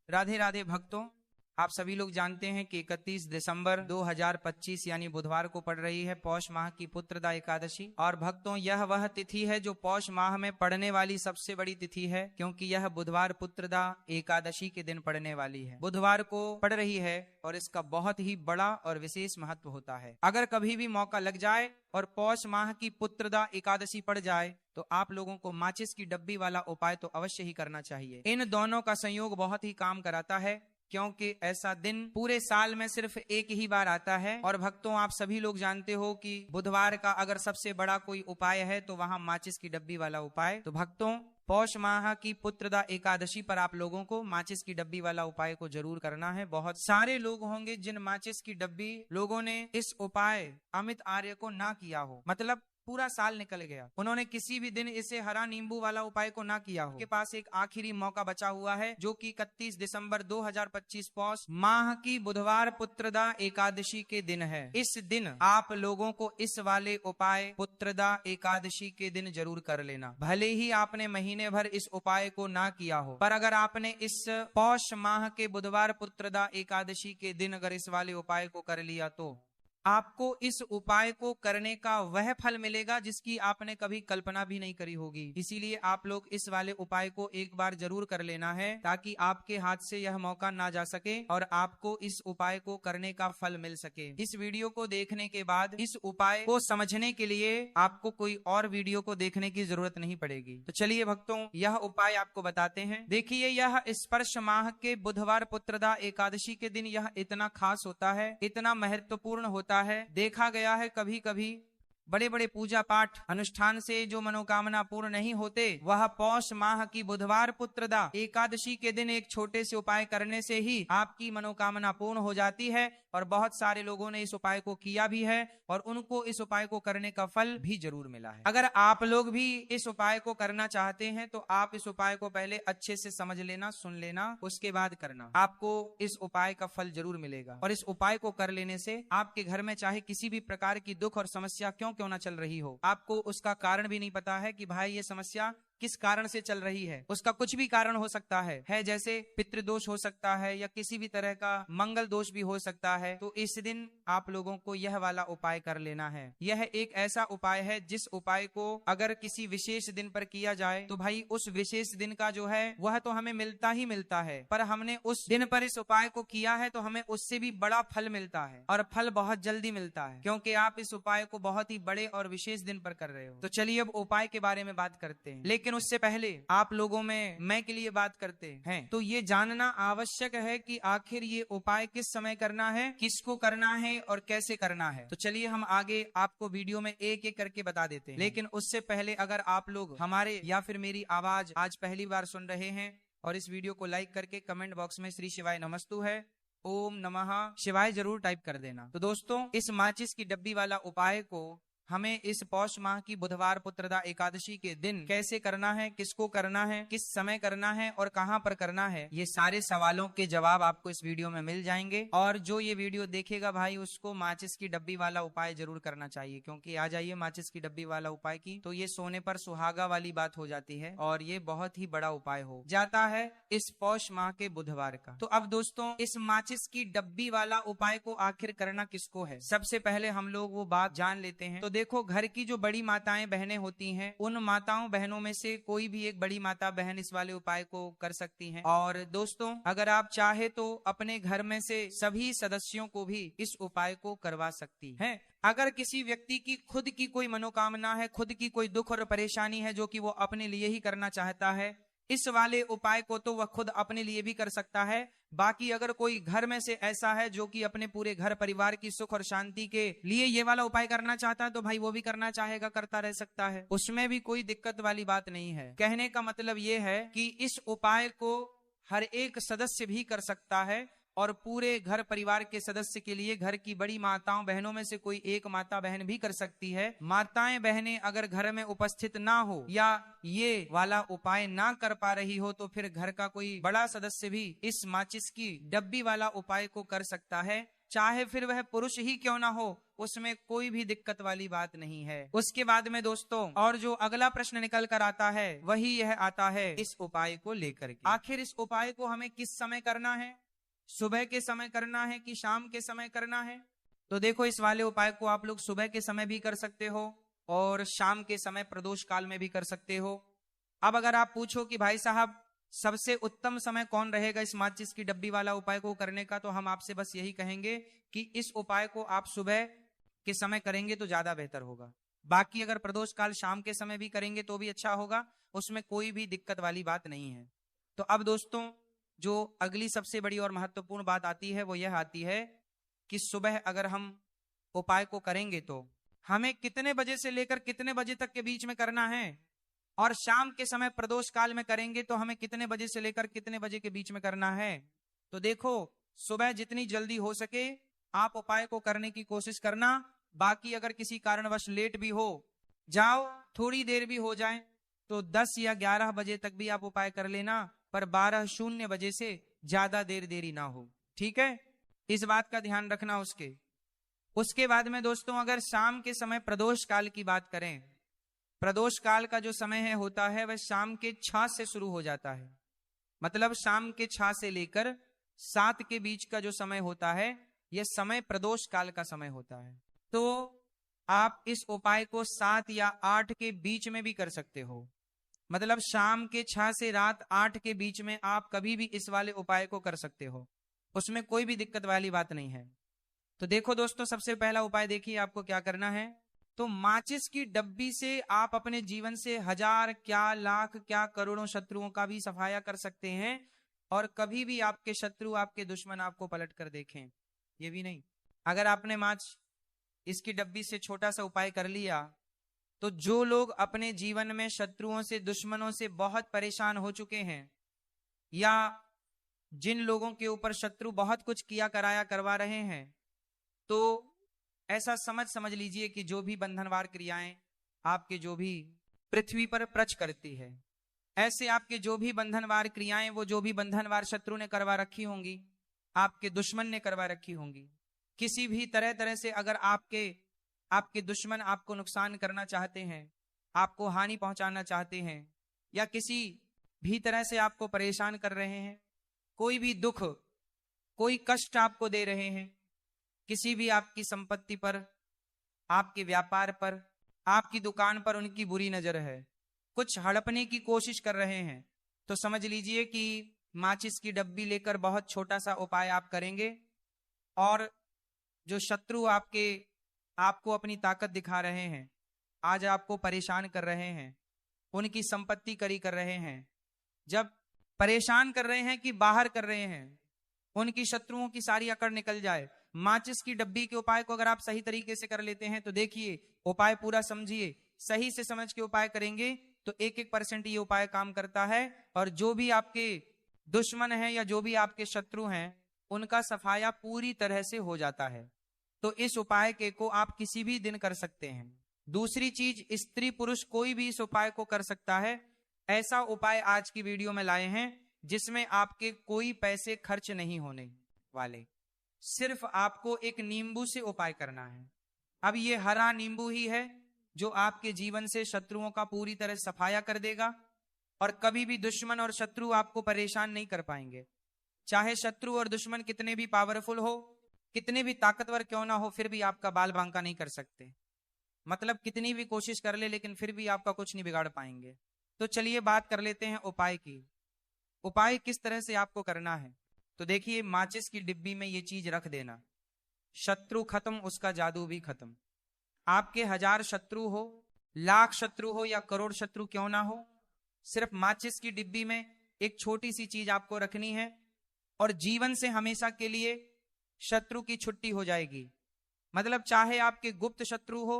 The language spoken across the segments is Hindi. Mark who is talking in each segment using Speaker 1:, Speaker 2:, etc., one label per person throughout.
Speaker 1: राधे राधे भक्तों, आप सभी लोग जानते हैं कि 31 दिसंबर 2025 यानी बुधवार को पड़ रही है पौष माह की पुत्रदा एकादशी। और भक्तों, यह वह तिथि है जो पौष माह में पड़ने वाली सबसे बड़ी तिथि है, क्योंकि यह बुधवार पुत्रदा एकादशी के दिन पड़ने वाली है। बुधवार को पड़ रही है और इसका बहुत ही बड़ा और विशेष महत्व होता है। अगर कभी भी मौका लग जाए और पौष माह की पुत्रदा एकादशी पड़ जाए तो आप लोगों को माचिस की डब्बी वाला उपाय तो अवश्य ही करना चाहिए। इन दोनों का संयोग बहुत ही काम कराता है, क्योंकि ऐसा दिन पूरे साल में सिर्फ एक ही बार आता है। और भक्तों, आप सभी लोग जानते हो कि बुधवार का अगर सबसे बड़ा कोई उपाय है तो वहां माचिस की डब्बी वाला उपाय। तो भक्तों, पौष माह की पुत्रदा एकादशी पर आप लोगों को माचिस की डब्बी वाला उपाय को जरूर करना है। बहुत सारे लोग होंगे जिन माचिस की डब्बी लोगों ने इस उपाय अमित आर्य को ना किया हो, मतलब पूरा साल निकल गया, उन्होंने किसी भी दिन इसे हरा नींबू वाला उपाय को ना किया हो। उनके पास एक आखिरी मौका बचा हुआ है, जो कि 31 दिसंबर 2025 पौष माह की बुधवार पुत्रदा एकादशी के दिन है। इस दिन आप लोगों को इस वाले उपाय पुत्रदा एकादशी के दिन जरूर कर लेना। भले ही आपने महीने भर इस उपाय को ना किया हो, पर अगर आपने इस पौष माह के बुधवार पुत्रदा एकादशी के दिन अगर इस वाले उपाय को कर लिया तो आपको इस उपाय को करने का वह फल मिलेगा जिसकी आपने कभी कल्पना भी नहीं करी होगी। इसीलिए आप लोग इस वाले उपाय को एक बार जरूर कर लेना है, ताकि आपके हाथ से यह मौका ना जा सके और आपको इस उपाय को करने का फल मिल सके। इस वीडियो को देखने के बाद इस उपाय को समझने के लिए आपको कोई और वीडियो को देखने की जरूरत नहीं पड़ेगी। तो चलिए भक्तों, यह उपाय आपको बताते हैं। देखिए, यह स्पर्श माह के बुधवार पुत्रदा एकादशी के दिन यह इतना खास होता है, इतना महत्वपूर्ण होता है। देखा गया है कभी कभी बड़े बड़े पूजा पाठ अनुष्ठान से जो मनोकामना पूर्ण नहीं होते, वह पौष माह की बुधवार पुत्रदा एकादशी के दिन एक छोटे से उपाय करने से ही आपकी मनोकामना पूर्ण हो जाती है। और बहुत सारे लोगों ने इस उपाय को किया भी है और उनको इस उपाय को करने का फल भी जरूर मिला है। अगर आप लोग भी इस उपाय को करना चाहते हैं तो आप इस उपाय को पहले अच्छे से समझ लेना, सुन लेना, उसके बाद करना। आपको इस उपाय का फल जरूर मिलेगा। और इस उपाय को कर लेने से आपके घर में चाहे किसी भी प्रकार की दुख और समस्या क्यों ना चल रही हो, आपको उसका कारण भी नहीं पता है कि भाई ये समस्या किस कारण से चल रही है। उसका कुछ भी कारण हो सकता है जैसे पितृदोष हो सकता है या किसी भी तरह का मंगल दोष भी हो सकता है। तो इस दिन आप लोगों को यह वाला उपाय कर लेना है। यह एक ऐसा उपाय है जिस उपाय को अगर किसी विशेष दिन पर किया जाए तो भाई उस विशेष दिन का जो है वह तो हमें मिलता ही मिलता है, पर हमने उस दिन पर इस उपाय को किया है तो हमें उससे भी बड़ा फल मिलता है और फल बहुत जल्दी मिलता है, क्योंकि आप इस उपाय को बहुत ही बड़े और विशेष दिन पर कर रहे हो। तो चलिए अब उपाय के बारे में बात करते हैं, लेकिन उससे पहले आप लोगों में मैं के लिए बात करते हैं तो ये जानना आवश्यक है कि आखिर ये उपाय किस समय करना है, किसको करना है और कैसे करना है। तो चलिए हम आगे आपको वीडियो में एक एक करके बता देते हैं। लेकिन उससे पहले अगर आप लोग हमारे या फिर मेरी आवाज आज पहली बार सुन रहे हैं और इस वीडियो को लाइक करके कमेंट बॉक्स में श्री शिवाय नमस्तु है, ओम नमः शिवाय जरूर टाइप कर देना। तो दोस्तों, इस माचिस की डब्बी वाला उपाय को हमें इस पौष माह की बुधवार पुत्रदा एकादशी के दिन कैसे करना है, किसको करना है, किस समय करना है और कहां पर करना है, ये सारे सवालों के जवाब आपको इस वीडियो में मिल जाएंगे। और जो ये वीडियो देखेगा भाई उसको माचिस की डब्बी वाला उपाय जरूर करना चाहिए, क्योंकि आ जाइए माचिस की डब्बी वाला उपाय की तो ये सोने पर सुहागा वाली बात हो जाती है और ये बहुत ही बड़ा उपाय हो जाता है इस पौष माह के बुधवार का। तो अब दोस्तों, इस माचिस की डब्बी वाला उपाय को आखिर करना किसको है, सबसे पहले हम लोग वो बात जान लेते हैं। तो देखो, घर की जो बड़ी माताएं बहनें होती हैं, उन माताओं बहनों में से कोई भी एक बड़ी माता बहन इस वाले उपाय को कर सकती हैं। और दोस्तों, अगर आप चाहे तो अपने घर में से सभी सदस्यों को भी इस उपाय को करवा सकती हैं। अगर किसी व्यक्ति की खुद की कोई मनोकामना है, खुद की कोई दुख और परेशानी है जो कि वो अपने लिए ही करना चाहता है, इस वाले उपाय को तो वह खुद अपने लिए भी कर सकता है। बाकी अगर कोई घर में से ऐसा है जो कि अपने पूरे घर परिवार की सुख और शांति के लिए ये वाला उपाय करना चाहता है तो भाई वो भी करना चाहेगा, करता रह सकता है, उसमें भी कोई दिक्कत वाली बात नहीं है। कहने का मतलब ये है कि इस उपाय को हर एक सदस्य भी कर सकता है और पूरे घर परिवार के सदस्य के लिए घर की बड़ी माताओं बहनों में से कोई एक माता बहन भी कर सकती है। माताएं बहनें अगर घर में उपस्थित ना हो या ये वाला उपाय ना कर पा रही हो तो फिर घर का कोई बड़ा सदस्य भी इस माचिस की डब्बी वाला उपाय को कर सकता है, चाहे फिर वह पुरुष ही क्यों ना हो उसमें कोई भी दिक्कत वाली बात नहीं है। उसके बाद में दोस्तों और जो अगला प्रश्न निकल कर आता है वही यह आता है इस उपाय को लेकर के। आखिर इस उपाय को हमें किस समय करना है? सुबह के समय करना है कि शाम के समय करना है? तो देखो, इस वाले उपाय को आप लोग सुबह के समय भी कर सकते हो और शाम के समय प्रदोष काल में भी कर सकते हो। अब अगर आप पूछो कि भाई साहब सबसे उत्तम समय कौन रहेगा इस माचिस की डब्बी वाला उपाय को करने का, तो हम आपसे बस यही कहेंगे कि इस उपाय को आप सुबह के समय करेंगे तो ज्यादा बेहतर होगा। बाकी अगर प्रदोष काल शाम के समय भी करेंगे तो भी अच्छा होगा, उसमें कोई भी दिक्कत वाली बात नहीं है। तो अब दोस्तों जो अगली सबसे बड़ी और महत्वपूर्ण बात आती है वो यह आती है कि सुबह अगर हम उपाय को करेंगे तो हमें कितने बजे से लेकर कितने बजे तक के बीच में करना है, और शाम के समय प्रदोष काल में करेंगे तो हमें कितने बजे से लेकर कितने बजे के बीच में करना है। तो देखो, सुबह जितनी जल्दी हो सके आप उपाय को करने की कोशिश करना। बाकी अगर किसी कारणवश लेट भी हो जाओ, थोड़ी देर भी हो जाए, तो 10 या 11 बजे तक भी आप उपाय कर लेना, पर 12:00 बजे से ज्यादा देरी ना हो। ठीक है, इस बात का ध्यान रखना। उसके बाद में दोस्तों अगर शाम के समय प्रदोष काल की बात करें, प्रदोष काल का जो समय है होता है वह शाम के 6 से शुरू हो जाता है। मतलब शाम के 6 से लेकर 7 के बीच का जो समय होता है यह समय प्रदोष काल का समय होता है। तो आप इस उपाय को 7 या 8 के बीच में भी कर सकते हो। मतलब शाम के 6 से रात 8 के बीच में आप कभी भी इस वाले उपाय को कर सकते हो, उसमें कोई भी दिक्कत वाली बात नहीं है। तो देखो दोस्तों, सबसे पहला उपाय देखिए आपको क्या करना है। तो माचिस की डब्बी से आप अपने जीवन से 1000 क्या लाख क्या करोड़ों शत्रुओं का भी सफाया कर सकते हैं, और कभी भी आपके शत्रु आपके दुश्मन आपको पलट कर देखें ये भी नहीं। अगर आपने इसकी डब्बी से छोटा सा उपाय कर लिया तो जो लोग अपने जीवन में शत्रुओं से दुश्मनों से बहुत परेशान हो चुके हैं, या जिन लोगों के ऊपर शत्रु बहुत कुछ किया कराया करवा रहे हैं, तो ऐसा समझ लीजिए कि जो भी बंधनवार क्रियाएं आपके जो भी पृथ्वी पर प्रच करती है, ऐसे आपके जो भी बंधनवार क्रियाएं वो जो भी बंधनवार शत्रु ने करवा रखी होंगी, आपके दुश्मन ने करवा रखी होंगी, किसी भी तरह से अगर आपके दुश्मन आपको नुकसान करना चाहते हैं, आपको हानि पहुंचाना चाहते हैं, या किसी भी तरह से आपको परेशान कर रहे हैं, कोई भी दुख कोई कष्ट आपको दे रहे हैं, किसी भी आपकी संपत्ति पर, आपके व्यापार पर, आपकी दुकान पर उनकी बुरी नजर है, कुछ हड़पने की कोशिश कर रहे हैं, तो समझ लीजिए कि माचिस की डब्बी लेकर बहुत छोटा सा उपाय आप करेंगे, और जो शत्रु आपको अपनी ताकत दिखा रहे हैं, आज आपको परेशान कर रहे हैं, उनकी संपत्ति करी कर रहे हैं, जब परेशान कर रहे हैं कि बाहर कर रहे हैं, उनकी शत्रुओं की सारी अकड़ निकल जाए, माचिस की डब्बी के उपाय को अगर आप सही तरीके से कर लेते हैं तो देखिए, उपाय पूरा समझिए, सही से समझ के उपाय करेंगे तो 1% ये उपाय काम करता है, और जो भी आपके दुश्मन हैं या जो भी आपके शत्रु हैं उनका सफाया पूरी तरह से हो जाता है। तो इस उपाय को आप किसी भी दिन कर सकते हैं। दूसरी चीज, स्त्री पुरुष कोई भी इस उपाय को कर सकता है। ऐसा उपाय आज की वीडियो में लाए हैं जिसमें आपके कोई पैसे खर्च नहीं होने वाले, सिर्फ आपको एक नींबू से उपाय करना है। अब ये हरा नींबू ही है जो आपके जीवन से शत्रुओं का पूरी तरह सफाया कर देगा, और कभी भी दुश्मन और शत्रु आपको परेशान नहीं कर पाएंगे। चाहे शत्रु और दुश्मन कितने भी पावरफुल हो, कितने भी ताकतवर क्यों ना हो, फिर भी आपका बाल बांका नहीं कर सकते। मतलब कितनी भी कोशिश कर ले लेकिन फिर भी आपका कुछ नहीं बिगाड़ पाएंगे। तो चलिए बात कर लेते हैं उपाय की। उपाय किस तरह से आपको करना है, तो देखिए, माचिस की डिब्बी में ये चीज रख देना, शत्रु खत्म उसका जादू भी खत्म। आपके 1000 शत्रु हो, लाख शत्रु हो या करोड़ शत्रु क्यों ना हो, सिर्फ माचिस की डिब्बी में एक छोटी सी चीज आपको रखनी है, और जीवन से हमेशा के लिए शत्रु की छुट्टी हो जाएगी। मतलब चाहे आपके गुप्त शत्रु हो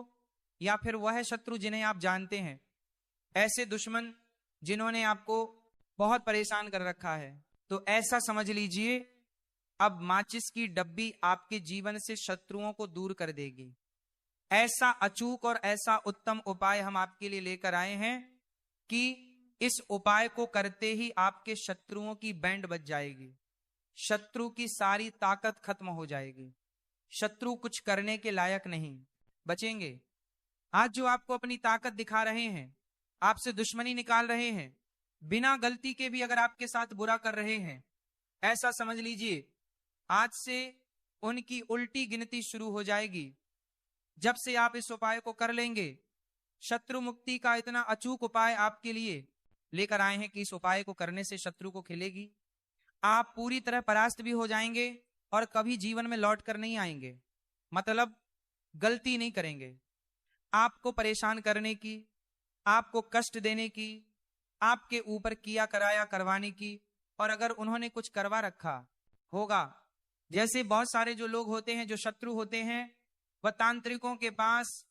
Speaker 1: या फिर वह शत्रु जिन्हें आप जानते हैं, ऐसे दुश्मन जिन्होंने आपको बहुत परेशान कर रखा है, तो ऐसा समझ लीजिए अब माचिस की डब्बी आपके जीवन से शत्रुओं को दूर कर देगी। ऐसा अचूक और ऐसा उत्तम उपाय हम आपके लिए लेकर आए हैं कि इस उपाय को करते ही आपके शत्रुओं की बैंड बज जाएगी, शत्रु की सारी ताकत खत्म हो जाएगी। शत्रु कुछ करने के लायक नहीं बचेंगे। आज जो आपको अपनी ताकत दिखा रहे हैं, आपसे दुश्मनी निकाल रहे हैं, बिना गलती के भी अगर आपके साथ बुरा कर रहे हैं, ऐसा समझ लीजिए आज से उनकी उल्टी गिनती शुरू हो जाएगी। जब से आप इस उपाय को कर लेंगे, शत्रु मुक्ति का इतना अचूक उपाय आपके लिए लेकर आए हैं कि इस उपाय को करने से शत्रु को खिलेगी, आप पूरी तरह परास्त भी हो जाएंगे और कभी जीवन में लौट कर नहीं आएंगे। मतलब गलती नहीं करेंगे। आपको परेशान करने की, आपको कष्ट देने की, आपके ऊपर किया कराया करवाने की, और अगर उन्होंने कुछ करवा रखा होगा, जैसे बहुत सारे जो लोग होते हैं जो शत्रु होते हैं, वह तांत्रिकों के पास,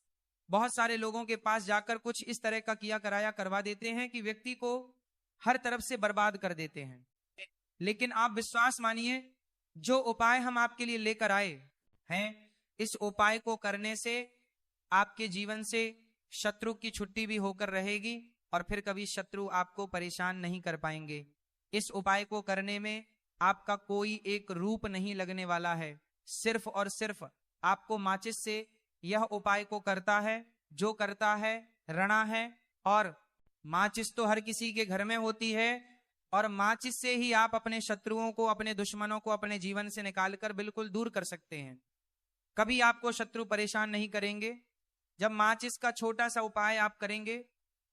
Speaker 1: बहुत सारे लोगों के पास जाकर कुछ इस तरह का किया कराया करवा देते हैं कि व्यक्ति को हर तरफ से बर्बाद कर देते हैं। लेकिन आप विश्वास मानिए, जो उपाय हम आपके लिए लेकर आए हैं, इस उपाय को करने से आपके जीवन से शत्रु की छुट्टी भी होकर रहेगी और फिर कभी शत्रु आपको परेशान नहीं कर पाएंगे। इस उपाय को करने में आपका कोई एक रूप नहीं लगने वाला है, सिर्फ और सिर्फ आपको माचिस से यह उपाय को करता है। जो करता है रणा है, और माचिस तो हर किसी के घर में होती है, और माचिस से ही आप अपने शत्रुओं को, अपने दुश्मनों को अपने जीवन से निकालकर बिल्कुल दूर कर सकते हैं। कभी आपको शत्रु परेशान नहीं करेंगे। जब माचिस का छोटा सा उपाय आप करेंगे,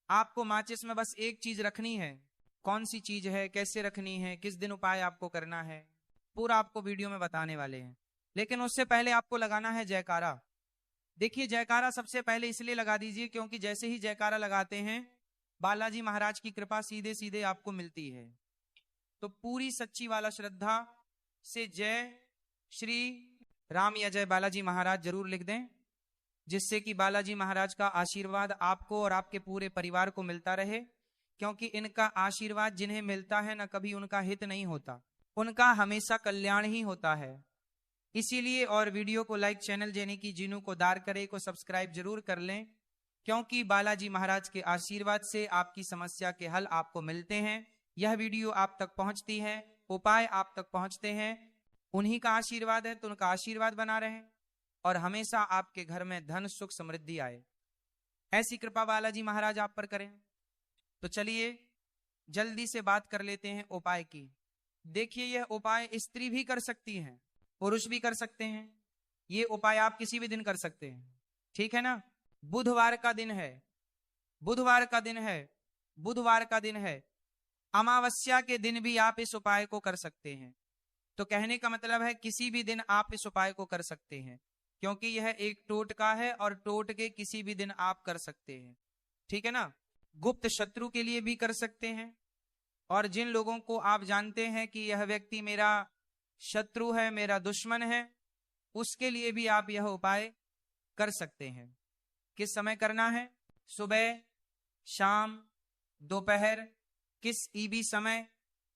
Speaker 1: आपको माचिस में बस एक चीज रखनी है। कौन सी चीज है, कैसे रखनी है, किस दिन उपाय आपको करना है, पूरा आपको वीडियो में बताने वाले हैं। लेकिन उससे पहले आपको लगाना है जयकारा। देखिए, जयकारा सबसे पहले इसलिए लगा दीजिए क्योंकि जैसे ही जयकारा लगाते हैं, बालाजी महाराज की कृपा सीधे सीधे आपको मिलती है। तो पूरी सच्ची वाला श्रद्धा से जय श्री राम या जय बालाजी महाराज जरूर लिख दें, जिससे कि बालाजी महाराज का आशीर्वाद आपको और आपके पूरे परिवार को मिलता रहे। क्योंकि इनका आशीर्वाद जिन्हें मिलता है ना, कभी उनका हित नहीं होता, उनका हमेशा कल्याण ही होता है। इसीलिए, और वीडियो को लाइक, चैनल जेने की जीनू को दार करे को सब्सक्राइब जरूर कर लें, क्योंकि बालाजी महाराज के आशीर्वाद से आपकी समस्या के हल आपको मिलते हैं। यह वीडियो आप तक पहुंचती है, उपाय आप तक पहुंचते हैं, उन्हीं का आशीर्वाद है। तो उनका आशीर्वाद बना रहे और हमेशा आपके घर में धन सुख समृद्धि आए, ऐसी कृपा बालाजी महाराज आप पर करें। तो चलिए जल्दी से बात कर लेते हैं उपाय की। देखिए, यह उपाय स्त्री भी कर सकती हैं, पुरुष भी कर सकते हैं। ये उपाय आप किसी भी दिन कर सकते हैं, ठीक है ना। बुधवार का दिन है, बुधवार का दिन है, बुधवार का दिन है, अमावस्या के दिन भी आप इस उपाय को कर सकते हैं। तो कहने का मतलब है किसी भी दिन आप इस उपाय को कर सकते हैं, क्योंकि यह एक टोटका है और टोटके किसी भी दिन आप कर सकते हैं, ठीक है ना। गुप्त शत्रु के लिए भी कर सकते हैं, और जिन लोगों को आप जानते हैं कि यह व्यक्ति मेरा शत्रु है, मेरा दुश्मन है, उसके लिए भी आप यह उपाय कर सकते हैं। किस समय करना है? सुबह, शाम, दोपहर, किस ईबी समय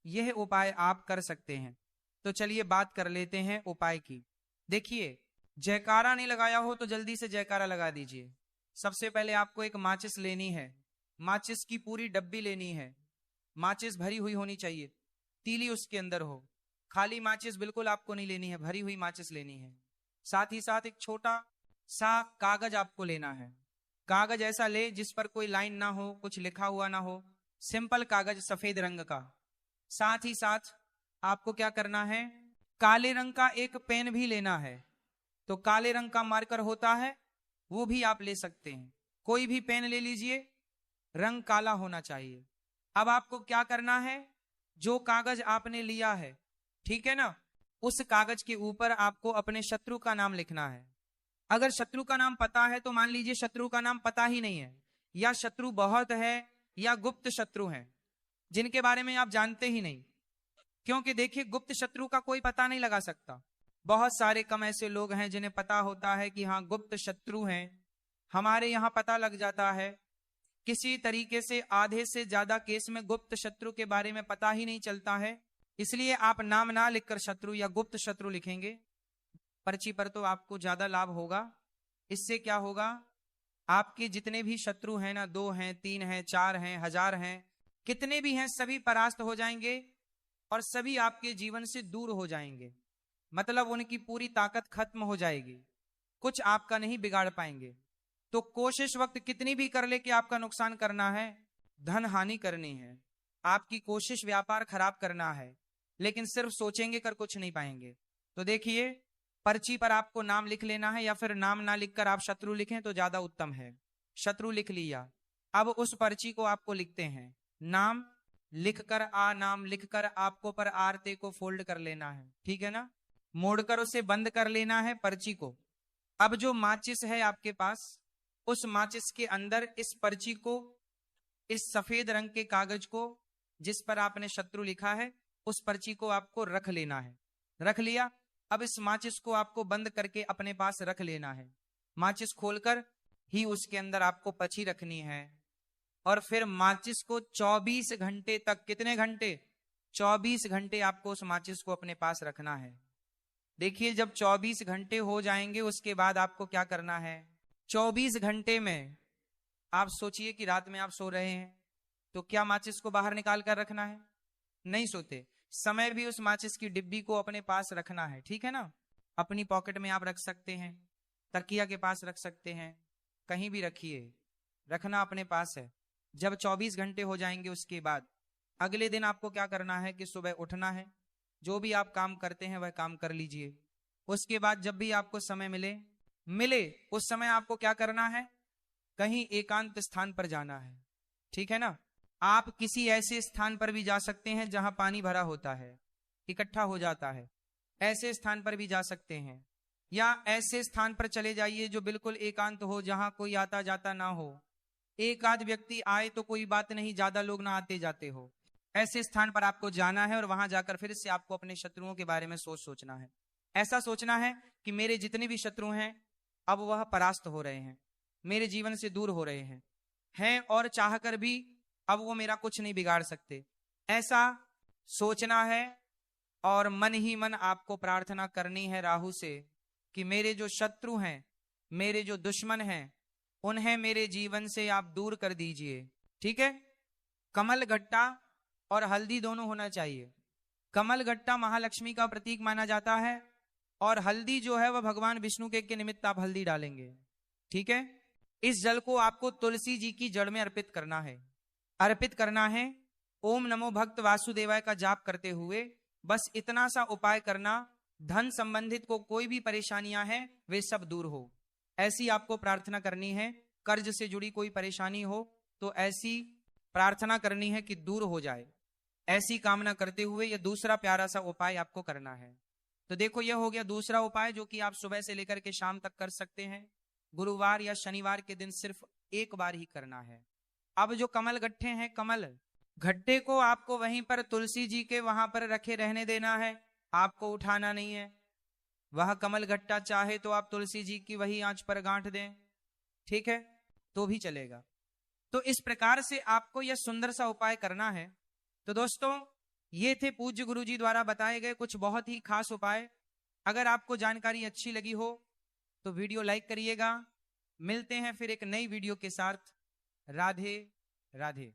Speaker 1: यह उपाय आप कर सकते हैं। तो चलिए बात कर लेते हैं उपाय की। देखिए, जयकारा नहीं लगाया हो तो जल्दी से जयकारा लगा दीजिए। सबसे पहले आपको एक माचिस लेनी है, माचिस की पूरी डब्बी लेनी है। माचिस भरी हुई होनी चाहिए, तीली उसके अंदर हो। खाली माचिस बिल्कुल आपको नहीं लेनी है, भरी हुई माचिस लेनी है। साथ ही साथ एक छोटा सा कागज आपको लेना है। कागज ऐसा ले जिस पर कोई लाइन ना हो, कुछ लिखा हुआ ना हो, सिंपल कागज सफेद रंग का। साथ ही साथ आपको क्या करना है, काले रंग का एक पेन भी लेना है। तो काले रंग का मार्कर होता है, वो भी आप ले सकते हैं, कोई भी पेन ले लीजिए, रंग काला होना चाहिए। अब आपको क्या करना है, जो कागज आपने लिया है, ठीक है ना, उस कागज के ऊपर आपको अपने शत्रु का नाम लिखना है। अगर शत्रु का नाम पता है तो मान लीजिए शत्रु का नाम पता ही नहीं है, या शत्रु बहुत है, या गुप्त शत्रु हैं जिनके बारे में आप जानते ही नहीं। क्योंकि देखिए, गुप्त शत्रु का कोई पता नहीं लगा सकता। बहुत सारे कम ऐसे लोग हैं जिन्हें पता होता है कि हाँ गुप्त शत्रु हैं, हमारे यहाँ पता लग जाता है। किसी तरीके से आधे से ज्यादा केस में गुप्त शत्रु के बारे में पता ही नहीं चलता है। इसलिए आप नाम ना लिखकर शत्रु या गुप्त शत्रु लिखेंगे पर्ची पर तो आपको ज्यादा लाभ होगा। इससे क्या होगा, आपके जितने भी शत्रु हैं ना, 2 हैं, 3 हैं, 4 हैं, 1000 हैं, कितने भी हैं, सभी परास्त हो जाएंगे और सभी आपके जीवन से दूर हो जाएंगे। मतलब उनकी पूरी ताकत खत्म हो जाएगी, कुछ आपका नहीं बिगाड़ पाएंगे। तो कोशिश वक्त कितनी भी कर ले कि आपका नुकसान करना है, धन हानि करनी है, आपकी कोशिश व्यापार खराब करना है, लेकिन सिर्फ सोचेंगे कर कुछ नहीं पाएंगे। तो देखिए, पर्ची पर आपको नाम लिख लेना है, या फिर नाम ना लिखकर आप शत्रु लिखें तो ज्यादा उत्तम है। शत्रु लिख लिया, अब उस पर्ची को आपको लिखते हैं, नाम लिखकर नाम लिखकर आपको पर आरते को फोल्ड कर लेना है, ठीक है ना, मोड़कर उसे बंद कर लेना है पर्ची को। अब जो माचिस है आपके पास, उस माचिस के अंदर इस पर्ची को, इस सफेद रंग के कागज को जिस पर आपने शत्रु लिखा है, उस पर्ची को आपको रख लेना है। रख लिया, अब इस माचिस को आपको बंद करके अपने पास रख लेना है। माचिस खोलकर ही उसके अंदर आपको पर्ची रखनी है, और फिर माचिस को 24 घंटे तक, कितने घंटे, 24 घंटे आपको उस माचिस को अपने पास रखना है। देखिए, जब 24 घंटे हो जाएंगे उसके बाद आपको क्या करना है, 24 घंटे में आप सोचिए कि रात में आप सो रहे हैं, तो क्या माचिस को बाहर निकाल कर रखना है? नहीं सोते। समय भी उस माचिस की डिब्बी को अपने पास रखना है, ठीक है ना। अपनी पॉकेट में आप रख सकते हैं, तकिया के पास रख सकते हैं, कहीं भी रखिए, रखना अपने पास है। जब 24 घंटे हो जाएंगे उसके बाद अगले दिन आपको क्या करना है कि सुबह उठना है, जो भी आप काम करते हैं वह काम कर लीजिए। उसके बाद जब भी आपको समय मिले उस समय आपको क्या करना है, कहीं एकांत स्थान पर जाना है, ठीक है ना। आप किसी ऐसे स्थान पर भी जा सकते हैं जहां पानी भरा होता है, इकट्ठा हो जाता है, ऐसे स्थान पर भी जा सकते हैं, या ऐसे स्थान पर चले जाइए जो बिल्कुल एकांत हो, जहां कोई आता जाता ना हो, एक आध व्यक्ति आए तो कोई बात नहीं, ज्यादा लोग ना आते जाते हो। ऐसे स्थान पर आपको जाना है और वहां जाकर फिर से आपको अपने शत्रुओं के बारे में सोचना है। ऐसा सोचना है कि मेरे जितने भी शत्रु हैं अब वह परास्त हो रहे हैं, मेरे जीवन से दूर हो रहे हैं और चाहकर भी अब वो मेरा कुछ नहीं बिगाड़ सकते। ऐसा सोचना है और मन ही मन आपको प्रार्थना करनी है राहु से कि मेरे जो शत्रु हैं, मेरे जो दुश्मन हैं, उन्हें मेरे जीवन से आप दूर कर दीजिए, ठीक है। कमल गट्टा और हल्दी दोनों होना चाहिए। कमल गट्टा महालक्ष्मी का प्रतीक माना जाता है, और हल्दी जो है वह भगवान विष्णु के निमित्त आप हल्दी डालेंगे, ठीक है। इस जल को आपको तुलसी जी की जड़ में अर्पित करना है। ओम नमो भक्त वासुदेवाय का जाप करते हुए बस इतना सा उपाय करना, धन संबंधित को कोई भी परेशानियां हैं वे सब दूर हो, ऐसी आपको प्रार्थना करनी है। कर्ज से जुड़ी कोई परेशानी हो तो ऐसी प्रार्थना करनी है कि दूर हो जाए, ऐसी कामना करते हुए यह दूसरा प्यारा सा उपाय आपको करना है। तो देखो, यह हो गया दूसरा उपाय जो कि आप सुबह से लेकर के शाम तक कर सकते हैं। गुरुवार या शनिवार के दिन सिर्फ एक बार ही करना है। अब जो कमल गट्ठे हैं, कमल गट्ठे को आपको वहीं पर तुलसी जी के वहां पर रखे रहने देना है, आपको उठाना नहीं है। वह कमल गट्टा चाहे तो आप तुलसी जी की वही आंच पर गांठ दें, ठीक है, तो भी चलेगा। तो इस प्रकार से आपको यह सुंदर सा उपाय करना है। तो दोस्तों, ये थे पूज्य गुरु जी द्वारा बताए गए कुछ बहुत ही खास उपाय। अगर आपको जानकारी अच्छी लगी हो तो वीडियो लाइक करिएगा। मिलते हैं फिर एक नई वीडियो के साथ। राधे राधे।